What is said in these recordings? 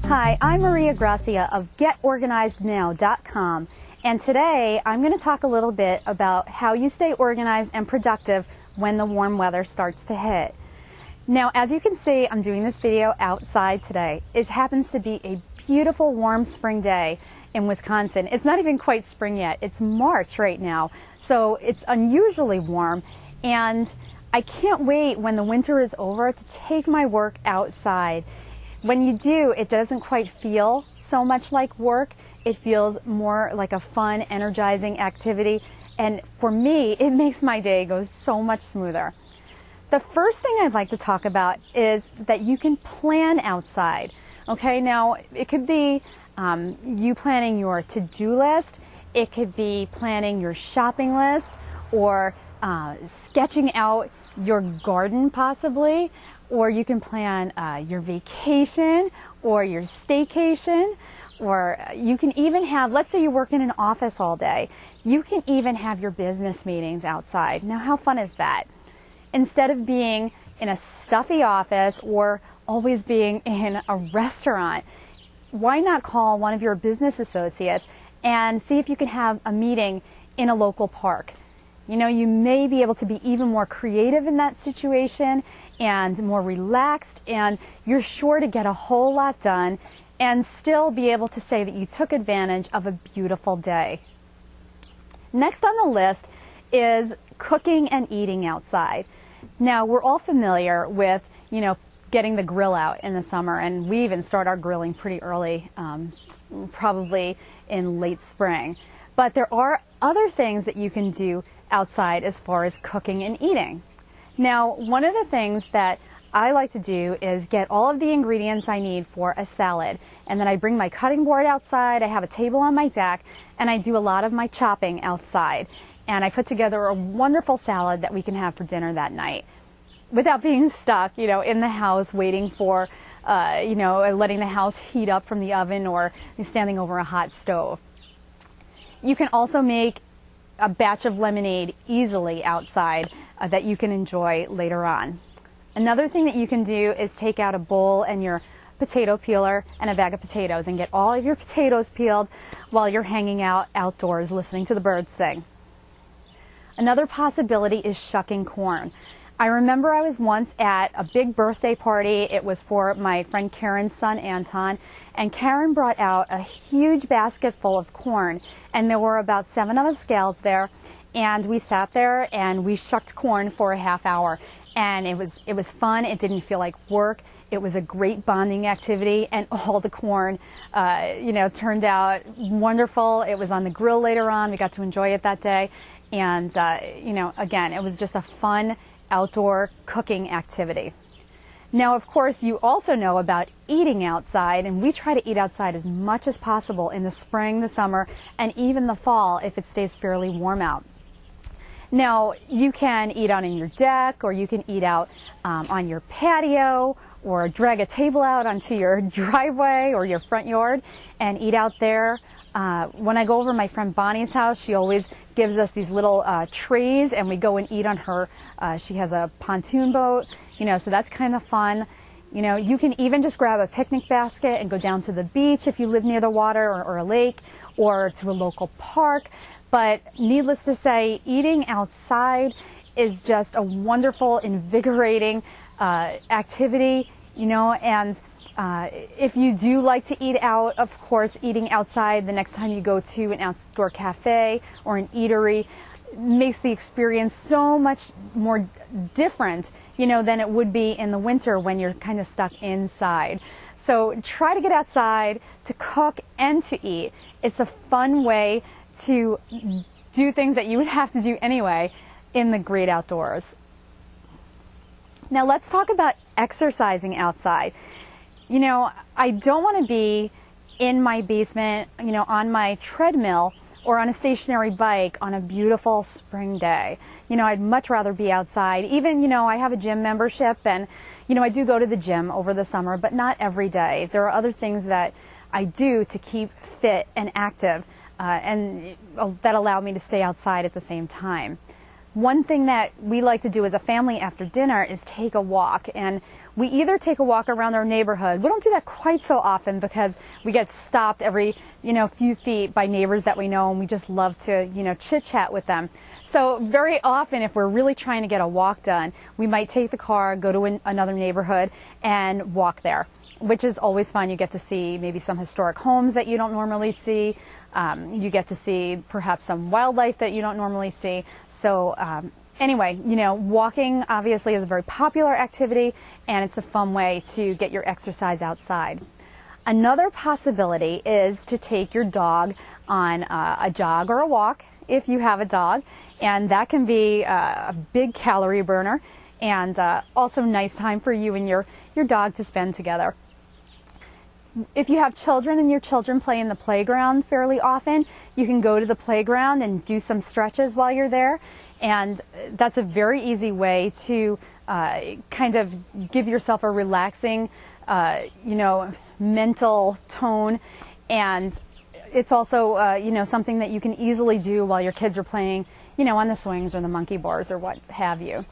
Hi, I'm Gracia of GetOrganizedNow.com, and today I'm going to talk a little bit about how you stay organized and productive when the warm weather starts to hit. Now, as you can see, I'm doing this video outside today. It happens to be a beautiful warm spring day in Wisconsin. It's not even quite spring yet. It's March right now, so it's unusually warm, and I can't wait when the winter is over to take my work outside. When you do, it doesn't quite feel so much like work. It feels more like a fun, energizing activity. And for me, it makes my day go so much smoother. The first thing I'd like to talk about is that you can plan outside. Okay, now it could be you planning your to-do list. It could be planning your shopping list, or sketching out your garden possibly. Or you can plan your vacation or your staycation, or you can even have, let's say you work in an office all day, you can even have your business meetings outside. Now, how fun is that? Instead of being in a stuffy office or always being in a restaurant, why not call one of your business associates and see if you can have a meeting in a local park? You know, you may be able to be even more creative in that situation and more relaxed, and you're sure to get a whole lot done and still be able to say that you took advantage of a beautiful day. Next on the list is cooking and eating outside. Now, we're all familiar with, you know, getting the grill out in the summer, and we even start our grilling pretty early, probably in late spring. But there are other things that you can do outside as far as cooking and eating. Now, one of the things that I like to do is get all of the ingredients I need for a salad, and then I bring my cutting board outside, I have a table on my deck, and I do a lot of my chopping outside, and I put together a wonderful salad that we can have for dinner that night without being stuck, you know, in the house waiting for, you know, letting the house heat up from the oven or standing over a hot stove. You can also make a batch of lemonade easily outside that you can enjoy later on. Another thing that you can do is take out a bowl and your potato peeler and a bag of potatoes and get all of your potatoes peeled while you're hanging out outdoors listening to the birds sing. Another possibility is shucking corn. I remember I was once at a big birthday party. It was for my friend Karen's son, Anton, and Karen brought out a huge basket full of corn, and there were about 7 of us gals there, and we sat there and we shucked corn for a half hour, and it was fun. It didn't feel like work. It was a great bonding activity, and all the corn, you know, turned out wonderful. It was on the grill later on. We got to enjoy it that day, and you know, again, it was just a fun outdoor cooking activity. Now, of course, you also know about eating outside, and we try to eat outside as much as possible in the spring, the summer, and even the fall if it stays fairly warm out. Now, you can eat out on your deck, or you can eat out on your patio, or drag a table out onto your driveway or your front yard and eat out there. When I go over to my friend Bonnie's house, she always gives us these little trays, and we go and eat on her. She has a pontoon boat, you know, so that's kind of fun. You know, you can even just grab a picnic basket and go down to the beach if you live near the water, or a lake, or to a local park. But needless to say, eating outside is just a wonderful, invigorating activity, you know, and if you do like to eat out, of course, eating outside the next time you go to an outdoor cafe or an eatery makes the experience so much more different, you know, than it would be in the winter when you're kind of stuck inside. So try to get outside to cook and to eat. It's a fun way to do things that you would have to do anyway in the great outdoors. Now let's talk about exercising outside. You know, I don't want to be in my basement, you know, on my treadmill or on a stationary bike on a beautiful spring day. You know, I'd much rather be outside. Even, you know, I have a gym membership, and, you know, I do go to the gym over the summer, but not every day. There are other things that I do to keep fit and active and that allow me to stay outside at the same time. One thing that we like to do as a family after dinner is take a walk, and we either take a walk around our neighborhood. We don't do that quite so often because we get stopped every few feet by neighbors that we know, and we just love to chit chat with them. So very often, if we're really trying to get a walk done, we might take the car, go to another neighborhood and walk there, which is always fun. You get to see maybe some historic homes that you don't normally see. You get to see perhaps some wildlife that you don't normally see. So anyway, walking obviously is a very popular activity, and it's a fun way to get your exercise outside. Another possibility is to take your dog on a jog or a walk if you have a dog, and that can be a big calorie burner and also nice time for you and your dog to spend together. If you have children and your children play in the playground fairly often, you can go to the playground and do some stretches while you're there, and that's a very easy way to kind of give yourself a relaxing mental tone, and it's also something that you can easily do while your kids are playing on the swings or the monkey bars or what have you.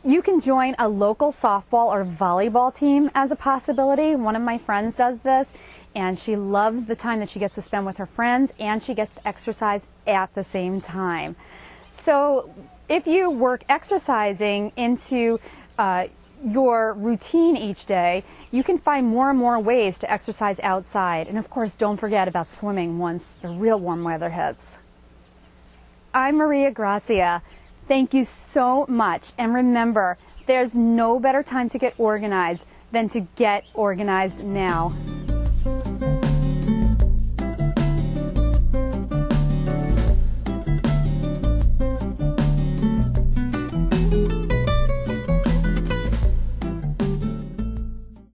You can join a local softball or volleyball team as a possibility. One of my friends does this, and she loves the time that she gets to spend with her friends, and she gets to exercise at the same time. So if you work exercising into your routine each day, you can find more and more ways to exercise outside. And of course, don't forget about swimming once the real warm weather hits. I'm Maria Gracia. Thank you so much, and remember, there's no better time to get organized than to get organized now.